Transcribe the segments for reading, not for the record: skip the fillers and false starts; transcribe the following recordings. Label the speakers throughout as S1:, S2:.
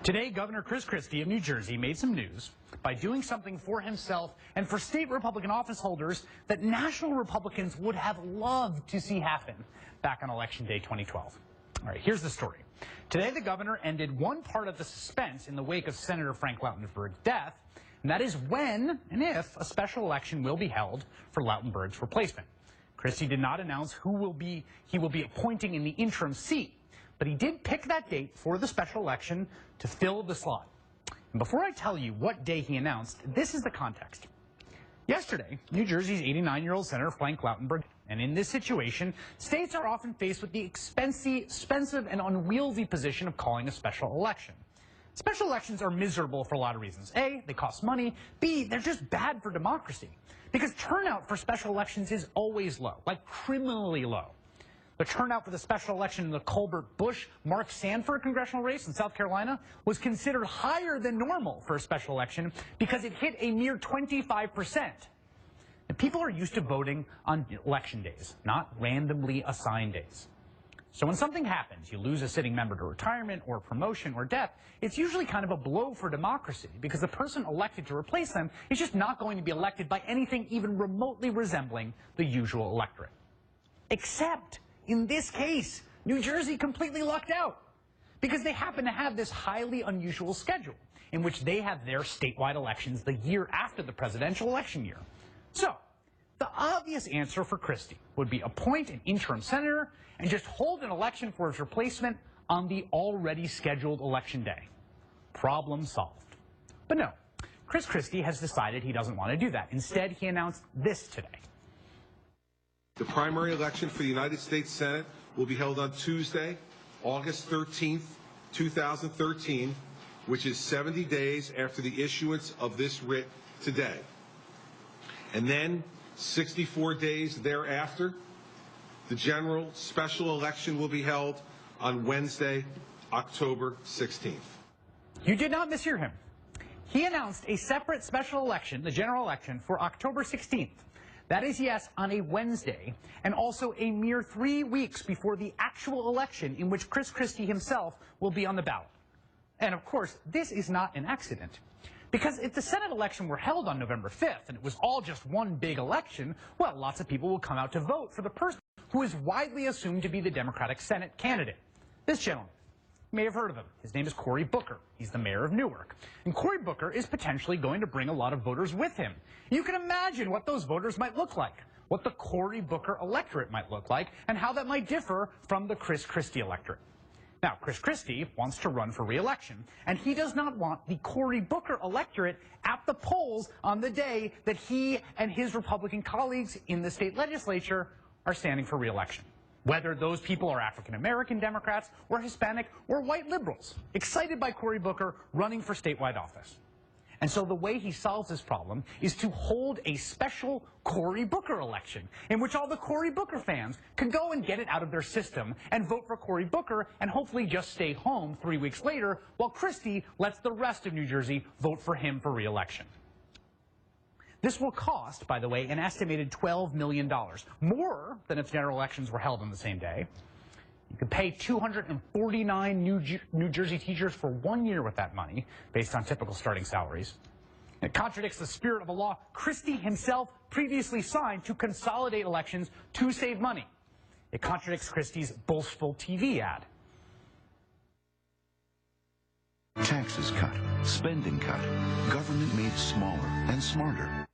S1: Today, Governor Chris Christie of New Jersey made some news by doing something for himself and for state Republican office holders that national Republicans would have loved to see happen back on Election Day 2012. All right, here's the story. Today, the governor ended one part of the suspense in the wake of Senator Frank Lautenberg's death, and that is when and if a special election will be held for Lautenberg's replacement. Christie did not announce who he will be appointing in the interim seat, but he did pick that date for the special election to fill the slot. And before I tell you what day he announced, this is the context. Yesterday, New Jersey's 89-year-old Senator Frank Lautenberg, and in this situation, states are often faced with the expensive and unwieldy position of calling a special election. Special elections are miserable for a lot of reasons. A, they cost money. B, they're just bad for democracy. Because turnout for special elections is always low, like criminally low. The turnout for the special election in the Colbert-Bush-Mark Sanford congressional race in South Carolina was considered higher than normal for a special election because it hit a mere 25%. And people are used to voting on election days, not randomly assigned days. So when something happens, you lose a sitting member to retirement or promotion or death, it's usually kind of a blow for democracy because the person elected to replace them is just not going to be elected by anything even remotely resembling the usual electorate. Except in this case, New Jersey completely lucked out because they happen to have this highly unusual schedule in which they have their statewide elections the year after the presidential election year. So the obvious answer for Christie would be appoint an interim senator and just hold an election for his replacement on the already scheduled election day. Problem solved. But no, Chris Christie has decided he doesn't want to do that. Instead, he announced this today.
S2: The primary election for the United States Senate will be held on Tuesday, August 13th, 2013, which is 70 days after the issuance of this writ today. And then 64 days thereafter, the general special election will be held on Wednesday, October 16th.
S1: You did not mishear him. He announced a separate special election, the general election, for October 16th. That is, yes, on a Wednesday, and also a mere 3 weeks before the actual election in which Chris Christie himself will be on the ballot. And of course, this is not an accident. Because if the Senate election were held on November 5th and it was all just one big election, well, lots of people will come out to vote for the person who is widely assumed to be the Democratic Senate candidate. This gentleman. You may have heard of him. His name is Cory Booker. He's the mayor of Newark. And Cory Booker is potentially going to bring a lot of voters with him. You can imagine what those voters might look like, what the Cory Booker electorate might look like, and how that might differ from the Chris Christie electorate. Now, Chris Christie wants to run for re-election, and he does not want the Cory Booker electorate at the polls on the day that he and his Republican colleagues in the state legislature are standing for re-election. Whether those people are African-American Democrats or Hispanic or white liberals, excited by Cory Booker running for statewide office. And so the way he solves this problem is to hold a special Cory Booker election in which all the Cory Booker fans could go and get it out of their system and vote for Cory Booker and hopefully just stay home 3 weeks later while Christie lets the rest of New Jersey vote for him for re-election. This will cost, by the way, an estimated $12 million, more than if general elections were held on the same day. You could pay 249 New Jersey teachers for 1 year with that money, based on typical starting salaries. It contradicts the spirit of a law Christie himself previously signed to consolidate elections to save money. It contradicts Christie's boastful TV ad.
S3: Taxes cut, spending cut, government made smaller and smarter.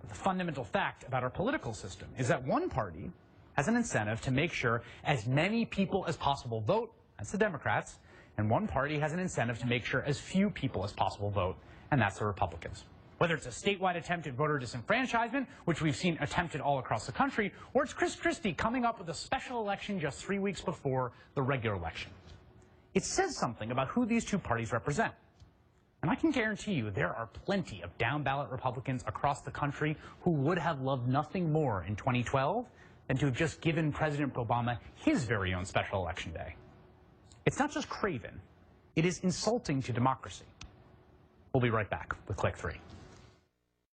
S1: The fundamental fact about our political system is that one party has an incentive to make sure as many people as possible vote, that's the Democrats, and one party has an incentive to make sure as few people as possible vote, and that's the Republicans. Whether it's a statewide attempt at voter disenfranchisement, which we've seen attempted all across the country, or it's Chris Christie coming up with a special election just 3 weeks before the regular election. It says something about who these two parties represent. And I can guarantee you there are plenty of down-ballot Republicans across the country who would have loved nothing more in 2012 than to have just given President Obama his very own special election day. It's not just craven, it is insulting to democracy. We'll be right back with Click 3.